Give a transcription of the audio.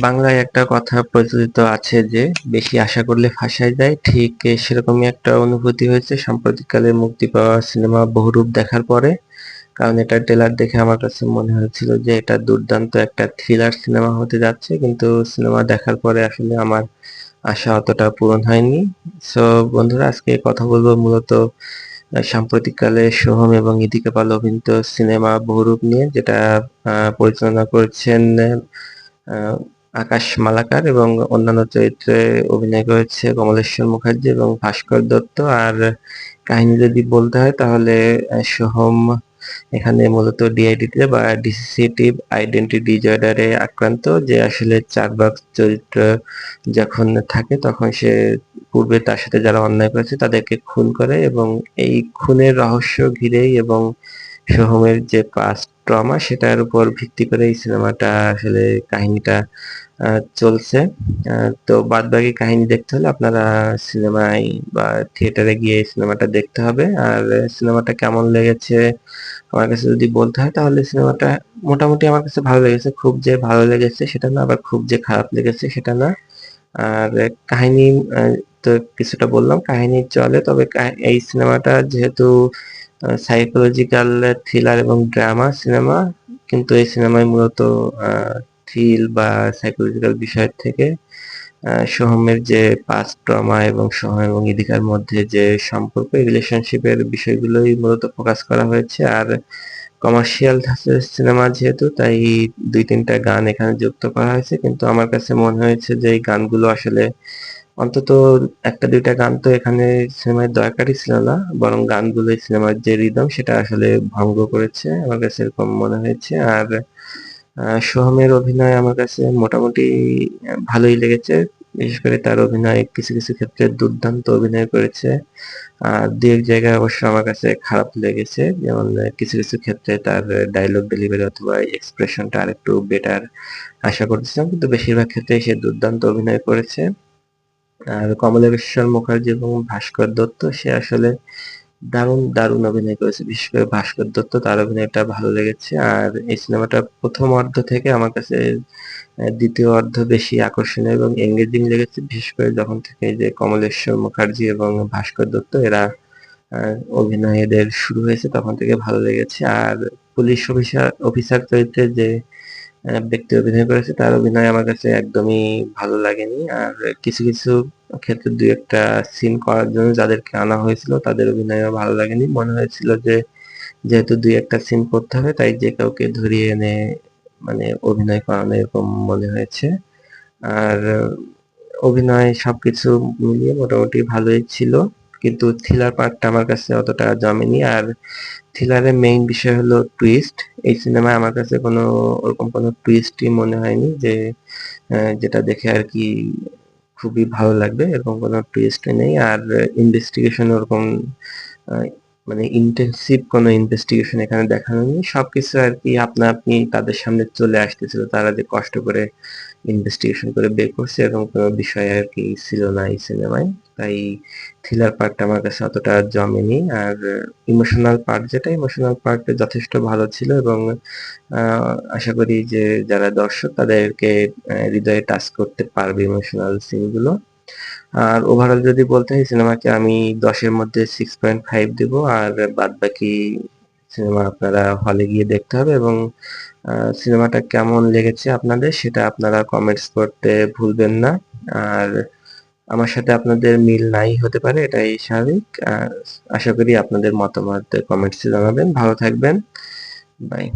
বাংলায় একটা কথা প্রচলিত আছে যে বেশি আশা করলে ফাঁসায় যায়, ঠিক সেরকমই একটা অনুভূতি হয়েছে সাম্প্রতিককালে মুক্তি পাওয়া সিনেমা বহুরূপ দেখার পরে। কারণ এটা ট্রেলার দেখে আমার কাছে মনে হয়েছিল যে এটা দুর্দান্ত একটা থ্রিলার সিনেমা হতে যাচ্ছে, কিন্তু সিনেমা দেখার পরে আসলে আমার আশা অতটা পূরণ হয়নি। সো বন্ধুরা, আজকে কথা বলবো মূলত সাম্প্রতিককালে সোহম এবং ইদিকা পাল অভিনীত সিনেমা বহুরূপ নিয়ে, যেটা পরিচালনা করেছেন আহ, আকাশ মালাকার, এবং অন্যান্য চরিত্রে অভিনয় করেছে কমলেশ্বর মুখার্জি এবং ভাস্কর দত্ত। আর কাহিনী যদি বলতে হয় তাহলে সোহম এখানে মূলত ডিআইডিতে বা ডিসোসিয়েটিভ আইডেন্টিটি ডিজঅর্ডারে আক্রান্ত, যে আসলে চার্বাক চরিত্র যখন থাকে তখন সে পূর্বে তার সাথে যারা অন্যায় করেছে তাদেরকে খুন করে, এবং এই খুনের রহস্য ঘিরেই এবং সোহমের যে পাস্ট ট্রমা সেটার উপর ভিত্তি করে এই সিনেমাটা আসলে কাহিনীটা চলছে। তো বাদ বাকি কাহিনী দেখতে হলে আপনারা সিনেমায় বা থিয়েটারে গিয়ে সিনেমাটা দেখতে হবে। আর সিনেমাটা কেমন লেগেছে আমার কাছে যদি বলতে হয় তাহলে সিনেমাটা মোটামুটি আমার কাছে ভালো লেগেছে। খুব যে ভালো লেগেছে সেটা না, আবার খুব যে খারাপ লেগেছে সেটা না। আর কাহিনী আহ, তো কিছুটা বললাম, কাহিনী চলে, তবে এই সিনেমাটা যেহেতু সাইকোলজিক্যাল থ্রিলার এবং ড্রামা সিনেমা, কিন্তু এই সিনেমায় মূলত থ্রিল বা সাইকোলজিক্যাল বিষয় থেকে সোহমের যে পাস্ট ট্রমা এবং সোহম এবং ইদিকার মধ্যে যে সম্পর্ক, এই রিলেশনশিপের বিষয়গুলোই মূলত ফোকাস করা হয়েছে। আর কমার্শিয়াল ধাঁচের সিনেমা যেহেতু, তাই দুই তিনটা গান এখানে যুক্ত করা হয়েছে, কিন্তু আমার কাছে মনে হয়েছে যে এই গানগুলো আসলে অন্তত একটা দুইটা গান তো এখানে সিনেমায় দরকারই ছিল না, বরং গানগুলো সিনেমার যে রিদম সেটা আসলে ভঙ্গ করেছে, আমার কাছে এরকম মনে হয়েছে। আর সোহমের অভিনয় আমার কাছে মোটামুটি ভালোই লেগেছে। বিশেষ করে তার অভিনয় কিছু কিছু ক্ষেত্রে দুর্দান্ত অভিনয় করেছে, আর দু এক জায়গায় অবশ্য আমার কাছে খারাপ লেগেছে, যেমন কিছু কিছু ক্ষেত্রে তার ডায়লগ ডেলিভারি অথবা এক্সপ্রেশনটা আরেকটু বেটার আশা করতেছিলাম, কিন্তু বেশিরভাগ ক্ষেত্রে সে দুর্দান্ত অভিনয় করেছে। আর কমলেশ্বর মুখার্জি এবং ভাস্কর দত্ত, সে আসলে দারুণ দারুণ অভিনয় করেছে। বিশেষ করে ভাস্কর দত্ত, তার অভিনয়টা ভালো লেগেছে। আর এই সিনেমাটা প্রথম অর্ধ থেকে আমার কাছে দ্বিতীয় অর্ধ বেশি আকর্ষণীয় এবং এঙ্গেজিং লেগেছে, বিশেষ করে যখন থেকে এই যে কমলেশ্বর মুখার্জি এবং ভাস্কর দত্ত এরা অভিনয় এদের শুরু হয়েছে তখন থেকে ভালো লেগেছে। আর পুলিশ অফিসার অফিসার চরিত্রে যে ব্যক্তি অভিনয় করেছে তার অভিনয় আমার কাছে একদমই ভালো লাগেনি। আর কিছু কিছু ক্ষেত্রে দুই একটা সিন করার জন্য যাদেরকে আনা হয়েছিল তাদের অভিনয়ও ভালো লাগেনি। মনে হয়েছিল যে যেহেতু দুই একটা সিন করতে হবে তাই যে কাউকে ধরিয়ে এনে মানে অভিনয় করানো, এরকম মনে হয়েছে। আর অভিনয় সবকিছু মিলিয়ে মোটামুটি ভালোই ছিল, কিন্তু থ্রিলার পার্টটা আমার কাছে অতটা জমেনি। আর থ্রিলারের মেইন বিষয় হলো টুইস্ট। এই সিনেমায় আমার কাছে কোনো ওরকম কোনো টুইস্টই মনে হয়নি যে যেটা দেখে আর কি খুবই ভালো লাগবে, এরকম কোনো টুইস্ট নেই। আর ইনভেস্টিগেশন ওরকম আহ, মানে ইন্টেন্সিভ কোনো ইনভেস্টিগেশন এখানে দেখানো নেই। সবকিছু আর কি আপনা আপনি তাদের সামনে চলে আসতেছিল, তারা যে কষ্ট করে ইনভেস্টিগেশন করে বের করছে এরকম কোনো বিষয় আর কি ছিল না এই সিনেমায়। তাই থ্রিলার পার্টটা আমার কাছে অতটা জমেনি। আর ইমোশনাল পার্ট, যেটা ইমোশনাল পার্ট যথেষ্ট ভালো ছিল, এবং আশা করি যে যারা দর্শক তাদেরকে হৃদয়ে টাচ করতে পারবে ইমোশনাল সিনগুলো। আর ওভারঅল যদি বলতে হয় সিনেমাকে আমি 10-এর মধ্যে 6.5 দিব। আর বাদ বাকি সিনেমা আপনারা হলে গিয়ে দেখতে হবে, এবং সিনেমাটা কেমন লেগেছে আপনাদের সেটা আপনারা কমেন্টস করতে ভুলবেন না। আর আমার সাথে আপনাদের মিল নাই হতে পারে, এটাই স্বাভাবিক। আশা করি আপনাদের মতামত কমেন্টসে জানাবেন। ভালো থাকবেন। বাই।